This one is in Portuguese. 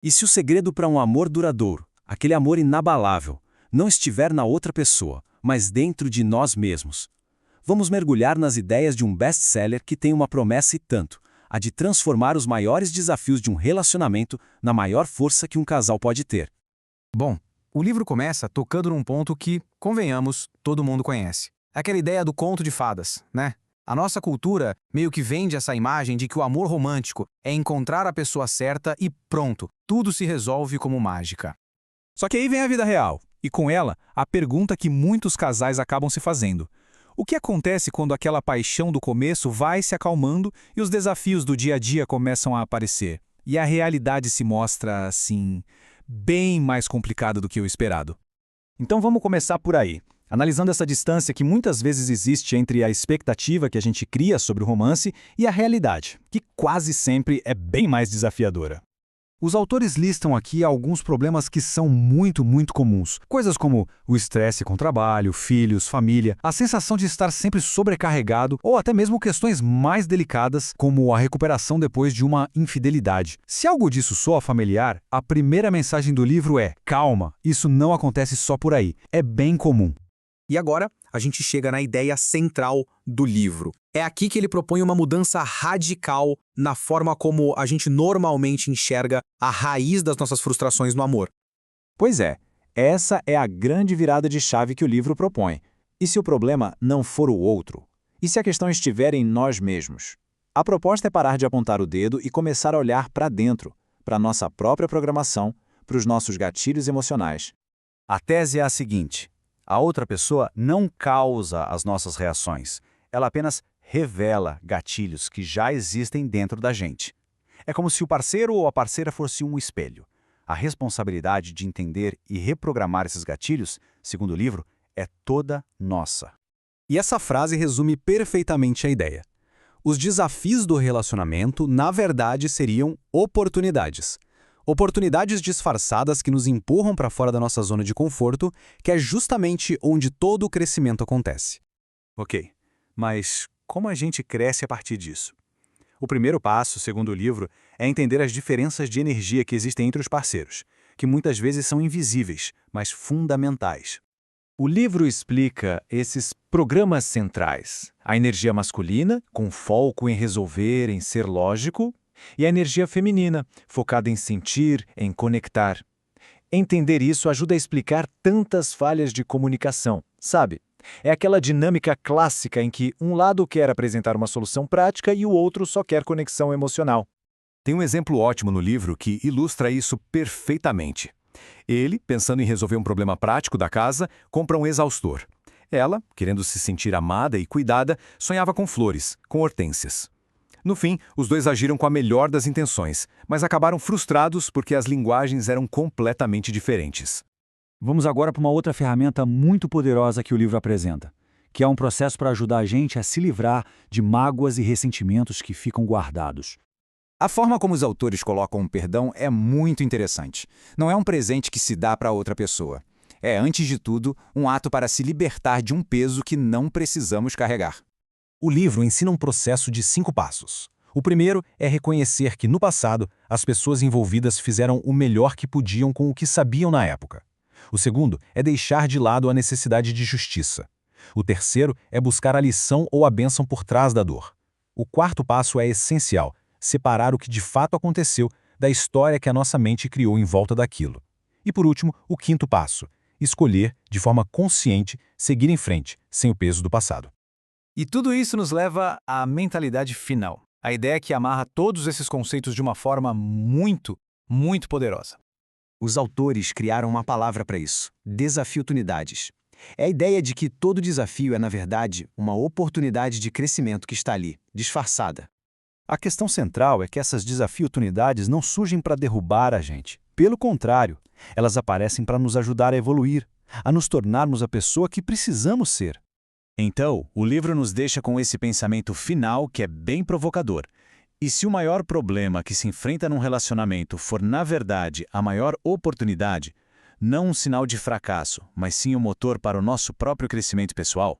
E se o segredo para um amor duradouro, aquele amor inabalável, não estiver na outra pessoa, mas dentro de nós mesmos? Vamos mergulhar nas ideias de um best-seller que tem uma promessa e tanto, a de transformar os maiores desafios de um relacionamento na maior força que um casal pode ter. Bom, o livro começa tocando num ponto que, convenhamos, todo mundo conhece. Aquela ideia do conto de fadas, né? A nossa cultura meio que vende essa imagem de que o amor romântico é encontrar a pessoa certa e pronto, tudo se resolve como mágica. Só que aí vem a vida real, e com ela, a pergunta que muitos casais acabam se fazendo. O que acontece quando aquela paixão do começo vai se acalmando e os desafios do dia a dia começam a aparecer? E a realidade se mostra, assim, bem mais complicada do que o esperado. Então vamos começar por aí, analisando essa distância que muitas vezes existe entre a expectativa que a gente cria sobre o romance e a realidade, que quase sempre é bem mais desafiadora. Os autores listam aqui alguns problemas que são muito comuns. Coisas como o estresse com trabalho, filhos, família, a sensação de estar sempre sobrecarregado ou até mesmo questões mais delicadas como a recuperação depois de uma infidelidade. Se algo disso soa familiar, a primeira mensagem do livro é: calma, isso não acontece só por aí, é bem comum. E agora, a gente chega na ideia central do livro. É aqui que ele propõe uma mudança radical na forma como a gente normalmente enxerga a raiz das nossas frustrações no amor. Pois é, essa é a grande virada de chave que o livro propõe. E se o problema não for o outro? E se a questão estiver em nós mesmos? A proposta é parar de apontar o dedo e começar a olhar para dentro, para a nossa própria programação, para os nossos gatilhos emocionais. A tese é a seguinte: a outra pessoa não causa as nossas reações, ela apenas revela gatilhos que já existem dentro da gente. É como se o parceiro ou a parceira fosse um espelho. A responsabilidade de entender e reprogramar esses gatilhos, segundo o livro, é toda nossa. E essa frase resume perfeitamente a ideia. Os desafios do relacionamento, na verdade, seriam oportunidades. Oportunidades disfarçadas que nos empurram para fora da nossa zona de conforto, que é justamente onde todo o crescimento acontece. Ok, mas como a gente cresce a partir disso? O primeiro passo, segundo o livro, é entender as diferenças de energia que existem entre os parceiros, que muitas vezes são invisíveis, mas fundamentais. O livro explica esses programas centrais: a energia masculina, com foco em resolver, em ser lógico, e a energia feminina, focada em sentir, em conectar. Entender isso ajuda a explicar tantas falhas de comunicação, sabe? É aquela dinâmica clássica em que um lado quer apresentar uma solução prática e o outro só quer conexão emocional. Tem um exemplo ótimo no livro que ilustra isso perfeitamente. Ele, pensando em resolver um problema prático da casa, compra um exaustor. Ela, querendo se sentir amada e cuidada, sonhava com flores, com hortênsias. No fim, os dois agiram com a melhor das intenções, mas acabaram frustrados porque as linguagens eram completamente diferentes. Vamos agora para uma outra ferramenta muito poderosa que o livro apresenta, que é um processo para ajudar a gente a se livrar de mágoas e ressentimentos que ficam guardados. A forma como os autores colocam o perdão é muito interessante. Não é um presente que se dá para outra pessoa. É, antes de tudo, um ato para se libertar de um peso que não precisamos carregar. O livro ensina um processo de 5 passos. O primeiro é reconhecer que, no passado, as pessoas envolvidas fizeram o melhor que podiam com o que sabiam na época. O segundo é deixar de lado a necessidade de justiça. O terceiro é buscar a lição ou a bênção por trás da dor. O quarto passo é essencial: separar o que de fato aconteceu da história que a nossa mente criou em volta daquilo. E por último, o quinto passo: escolher, de forma consciente, seguir em frente, sem o peso do passado. E tudo isso nos leva à mentalidade final. A ideia que amarra todos esses conceitos de uma forma muito poderosa. Os autores criaram uma palavra para isso: desafio-tunidades. É a ideia de que todo desafio é, na verdade, uma oportunidade de crescimento que está ali, disfarçada. A questão central é que essas desafio-tunidades não surgem para derrubar a gente. Pelo contrário, elas aparecem para nos ajudar a evoluir, a nos tornarmos a pessoa que precisamos ser. Então, o livro nos deixa com esse pensamento final que é bem provocador. E se o maior problema que se enfrenta num relacionamento for, na verdade, a maior oportunidade, não um sinal de fracasso, mas sim um motor para o nosso próprio crescimento pessoal?